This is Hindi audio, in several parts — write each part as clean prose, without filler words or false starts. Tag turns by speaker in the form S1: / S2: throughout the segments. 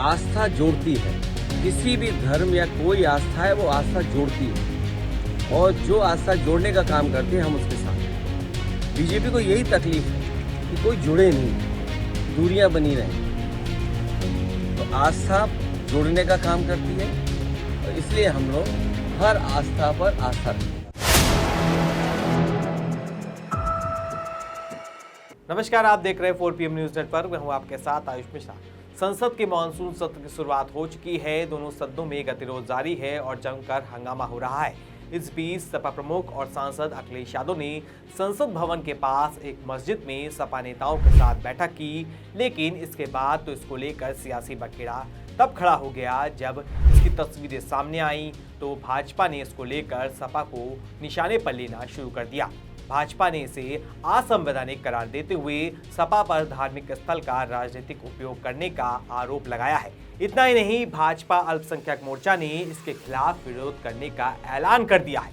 S1: आस्था जोड़ती है। किसी भी धर्म या कोई आस्था है वो आस्था जोड़ती है, और जो आस्था जोड़ने का काम करते हैं हम उसके साथ हैं। बीजेपी को यही तकलीफ है कि कोई जुड़े नहीं, दूरियां बनी रहें। तो आस्था जोड़ने का काम करती है, और इसलिए हम लोग हर आस्था पर आस्था रखते हैं।
S2: नमस्कार, आप देख रहे हैं 4 PM न्यूज नेटवर्क। मैं हूं आपके साथ आयुष मिश्रा। संसद के मानसून सत्र की शुरुआत हो चुकी है। दोनों सदनों में गतिरोध जारी है और जमकर हंगामा हो रहा है। इस बीच सपा प्रमुख और सांसद अखिलेश यादव ने संसद भवन के पास एक मस्जिद में सपा नेताओं के साथ बैठक की, लेकिन इसके बाद तो इसको लेकर सियासी बखेड़ा तब खड़ा हो गया जब इसकी तस्वीरें सामने आई तो भाजपा ने इसको लेकर सपा को निशाने पर लेना शुरू कर दिया। भाजपा ने इसे असंवैधानिक करार देते हुए सपा पर धार्मिक स्थल का राजनीतिक उपयोग करने का आरोप लगाया है। इतना ही नहीं, भाजपा अल्पसंख्यक मोर्चा ने इसके खिलाफ विरोध करने का ऐलान कर दिया है।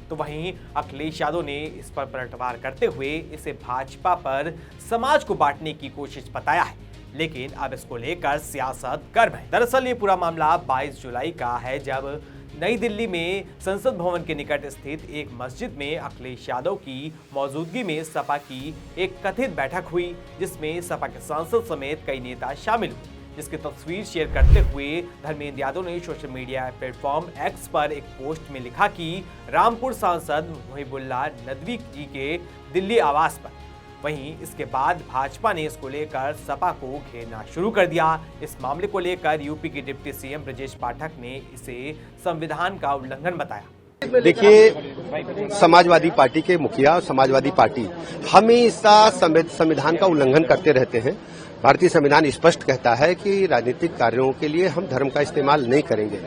S2: तो वहीं अखिलेश यादव ने इस पर पलटवार करते हुए इसे भाजपा पर समाज को बांटने की कोशिश बताया है, लेकिन अब इसको लेकर सियासत गर्म है। दरअसल ये पूरा मामला 22 जुलाई का है, जब नई दिल्ली में संसद भवन के निकट स्थित एक मस्जिद में अखिलेश यादव की मौजूदगी में सपा की एक कथित बैठक हुई, जिसमें सपा के सांसद समेत कई नेता शामिल हुए। जिसकी तस्वीर शेयर करते हुए धर्मेंद्र यादव ने सोशल मीडिया प्लेटफॉर्म एक्स पर एक पोस्ट में लिखा कि रामपुर सांसद मुहिबुल्लाह नदवी जी के दिल्ली आवास पर। वहीं इसके बाद भाजपा ने इसको लेकर सपा को घेरना शुरू कर दिया। इस मामले को लेकर यूपी के डिप्टी सीएम ब्रजेश पाठक ने इसे संविधान का उल्लंघन बताया।
S3: देखिए, समाजवादी पार्टी के मुखिया और समाजवादी पार्टी हमेशा संविधान का उल्लंघन करते रहते हैं। भारतीय संविधान स्पष्ट कहता है कि राजनीतिक कार्यों के लिए हम धर्म का इस्तेमाल नहीं करेंगे,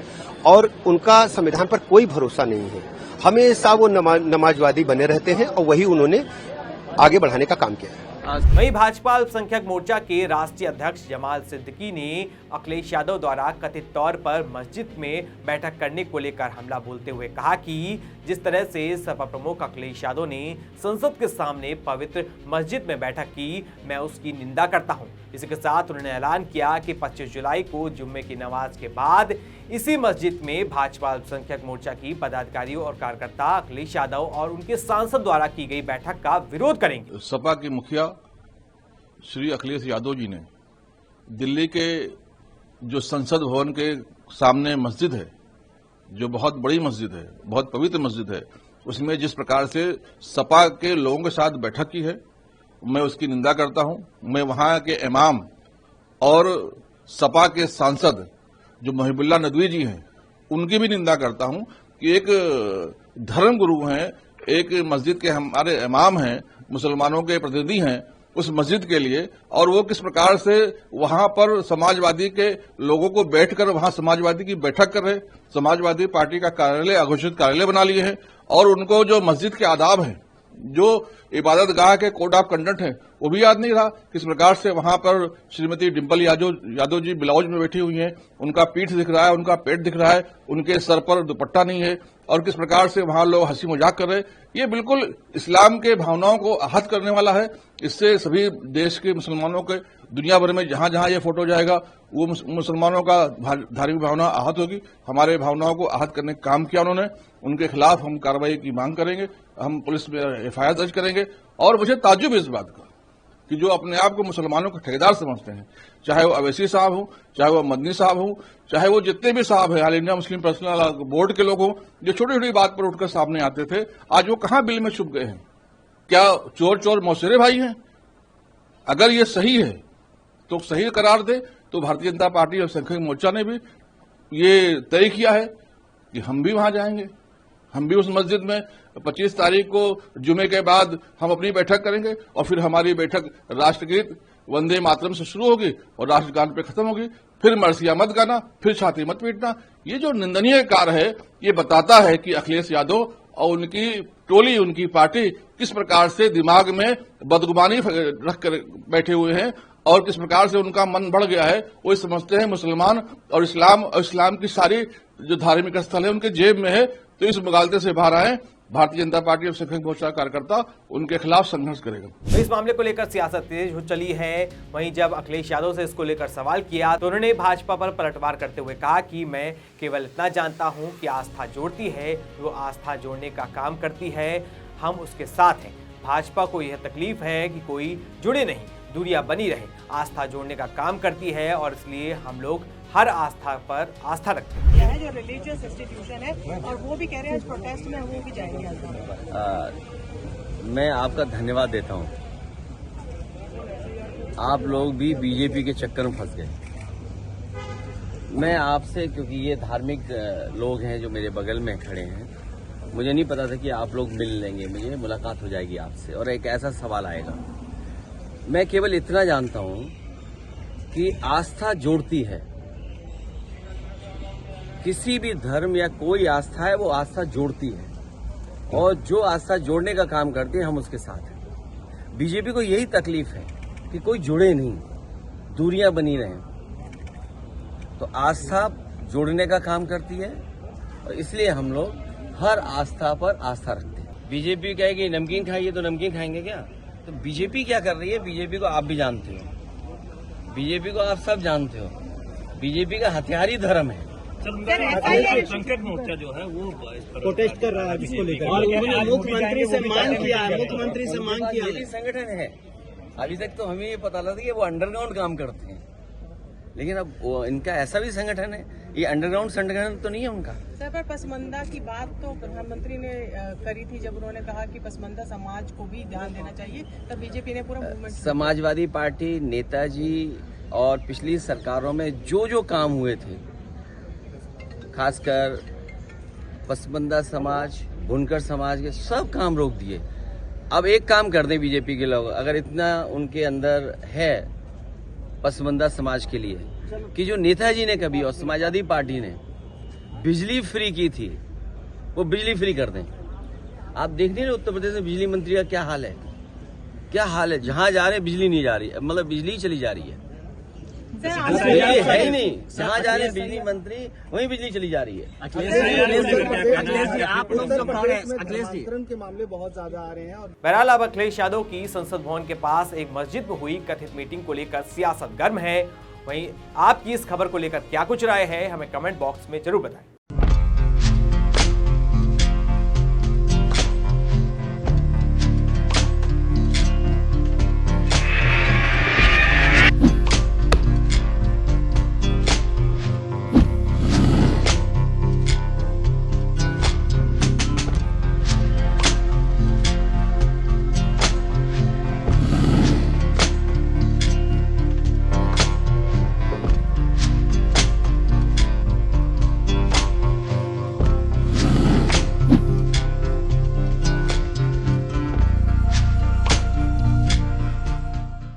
S3: और उनका संविधान पर कोई भरोसा नहीं है। हमेशा वो नमाजवादी बने रहते हैं, और वही उन्होंने आगे बढ़ाने का काम किया है।
S2: वहीं भाजपा अल्पसंख्यक मोर्चा के राष्ट्रीय अध्यक्ष जमाल सिद्दीकी ने अखिलेश यादव द्वारा कथित तौर पर मस्जिद में बैठक करने को लेकर हमला बोलते हुए कहा कि जिस तरह से सपा प्रमुख अखिलेश यादव ने संसद के सामने पवित्र मस्जिद में बैठक की, मैं उसकी निंदा करता हूं। इसी के साथ उन्होंने ऐलान किया कि 25 जुलाई को जुम्मे की नमाज के बाद इसी मस्जिद में भाजपा अल्पसंख्यक मोर्चा की पदाधिकारियों और कार्यकर्ता अखिलेश यादव और उनके सांसद द्वारा की गई बैठक का विरोध करेंगे।
S4: सपा के मुखिया श्री अखिलेश यादव जी ने दिल्ली के जो संसद भवन के सामने मस्जिद है, जो बहुत बड़ी मस्जिद है, बहुत पवित्र मस्जिद है, उसमें जिस प्रकार से सपा के लोगों के साथ बैठक की है, मैं उसकी निंदा करता हूं। मैं वहां के इमाम और सपा के सांसद जो मुहिबुल्लाह नदवी जी हैं, उनकी भी निंदा करता हूं कि एक धर्म गुरु हैं, एक मस्जिद के हमारे इमाम हैं, मुसलमानों के प्रतिनिधि हैं उस मस्जिद के लिए, और वो किस प्रकार से वहां पर समाजवादी के लोगों को बैठकर वहां समाजवादी की बैठक कर रहे, समाजवादी पार्टी का कार्यालय अघोषित कार्यालय बना लिए हैं, और उनको जो मस्जिद के आदाब हैं, जो इबादत गाह के कोड ऑफ कंडक्ट है, वो भी याद नहीं रहा। किस प्रकार से वहां पर श्रीमती डिम्पल यादव जी ब्लाउज में बैठी हुई हैं, उनका पीठ दिख रहा है, उनका पेट दिख रहा है, उनके सर पर दुपट्टा नहीं है, और किस प्रकार से वहां लोग हंसी मजाक कर रहे। ये बिल्कुल इस्लाम के भावनाओं को आहत करने वाला है। इससे सभी देश के मुसलमानों के दुनिया भर में जहां जहां ये फोटो जाएगा, वो मुसलमानों का धार्मिक भावना आहत होगी। हमारे भावनाओं को आहत करने का काम किया उन्होंने, उनके खिलाफ हम कार्रवाई की मांग करेंगे, हम पुलिस में FIR दर्ज करेंगे। और मुझे ताज्जुब इस बात का कि जो अपने आप को मुसलमानों के ठेकेदार समझते हैं, चाहे वो अवैसी साहब हो, चाहे वो मदनी साहब हो, चाहे वो जितने भी साहब हैं, all India Muslim personal board के लोग हों, जो छोटी छोटी बात पर उठकर सामने आते थे, आज वो कहां बिल में छुप गए हैं? क्या चोर चोर मौसेरे भाई हैं? अगर ये सही है तो सही करार दे। तो भारतीय जनता पार्टी और अल्पसंख्यक मोर्चा ने भी ये तय किया है कि हम भी वहां जाएंगे, हम भी उस मस्जिद में 25 तारीख को जुमे के बाद हम अपनी बैठक करेंगे, और फिर हमारी बैठक राष्ट्रगीत वंदे मातरम से शुरू होगी और राष्ट्रगान पे खत्म होगी। फिर मरसिया मत गाना, फिर छाती मत पीटना। ये जो निंदनीय कार्य है, ये बताता है कि अखिलेश यादव और उनकी टोली, उनकी पार्टी किस प्रकार से दिमाग में बदगुमानी रख कर बैठे हुए हैं, और किस प्रकार से उनका मन बढ़ गया है। वो समझते हैं मुसलमान और इस्लाम की सारी जो धार्मिक स्थल है उनके जेब में है, तो इस मुगालते से बाहर आए। भारतीय जनता पार्टी और संगठन के बहुत सारे कार्यकर्ता उनके खिलाफ संघर्ष करेगा।
S2: तो इस मामले को लेकर सियासत तेज हो चली है। वहीं जब अखिलेश यादव से इसको लेकर सवाल किया तो उन्होंने भाजपा पर पलटवार करते हुए कहा कि मैं केवल इतना जानता हूं कि आस्था जोड़ती है, वो आस्था जोड़ने का काम करती है, हम उसके साथ हैं। भाजपा को यह तकलीफ है कि कोई जुड़े नहीं, दूरियां बनी रहे, आस्था जोड़ने का काम करती है और इसलिए हम लोग हर आस्था पर आस्था रखते हैं।
S5: जो रिलीजियस इंस्टीट्यूशन है और वो भी कह रहे हैं इस प्रोटेस्ट में वो भी जाएंगे आज।
S1: मैं आपका धन्यवाद देता हूं। आप लोग भी बीजेपी के चक्कर में फंस गए। मैं आपसे, क्योंकि ये धार्मिक लोग हैं जो मेरे बगल में खड़े हैं, मुझे नहीं पता था कि आप लोग मिल लेंगे, मुझे मुलाकात हो जाएगी आपसे और एक ऐसा सवाल आएगा। मैं केवल इतना जानता हूं कि आस्था जोड़ती है। किसी भी धर्म या कोई आस्था है वो आस्था जोड़ती है और जो आस्था जोड़ने का काम करती है हम उसके साथ हैं। बीजेपी को यही तकलीफ है कि कोई जुड़े नहीं, दूरियां बनी रहें। तो आस्था जोड़ने का काम करती है और इसलिए हम लोग हर आस्था पर आस्था रखते हैं। बीजेपी कहेगी नमकीन खाइए तो नमकीन खाएंगे क्या? तो बीजेपी क्या कर रही है? बीजेपी को आप भी जानते हो, बीजेपी को आप सब जानते हो। बीजेपी का हथियार ही धर्म है।
S6: संकट मोर्चा जो है वो प्रोटेस्ट कर रहा है जिसको लेकर और उन्होंने मुख्यमंत्री से मांग किया है, मुख्यमंत्री से मांग किया है।
S1: संगठन है, अभी तक तो हमें ये पता लगा कि वो अंडरग्राउंड काम करते हैं, लेकिन अब इनका ऐसा भी संगठन है, ये अंडरग्राउंड संगठन तो नहीं है उनका।
S5: सर, पर पसमंदा की बात तो प्रधानमंत्री ने करी थी जब उन्होंने कहा कि पसमंदा समाज को भी ध्यान देना चाहिए, तब बीजेपी ने पूरा मूवमेंट।
S1: समाजवादी पार्टी, नेताजी और पिछली सरकारों में जो काम हुए थे, खासकर पसमंदा समाज, बुनकर समाज के सब काम रोक दिए। अब एक काम कर दें बीजेपी के लोग, अगर इतना उनके अंदर है पसमंदा समाज के लिए कि जो नेताजी ने कभी और समाजवादी पार्टी ने बिजली फ्री की थी, वो बिजली फ्री कर दें। आप देख नहीं रहे उत्तर प्रदेश में बिजली मंत्री का क्या हाल है? क्या हाल है? जहां जा रहे बिजली नहीं जा रही है, मतलब बिजली चली जा रही है, बिजली है ही नहीं। जहां जा रहे बिजली मंत्री वहीं बिजली चली जा रही है।
S6: अखिलेश के मामले बहुत ज्यादा आ रहे हैं और
S2: बहरहाल अब अखिलेश यादव की संसद भवन के पास एक मस्जिद में हुई कथित मीटिंग को लेकर सियासत गर्म है। वहीं आपकी इस खबर को लेकर क्या कुछ राय है, हमें कमेंट बॉक्स में जरूर बताएं।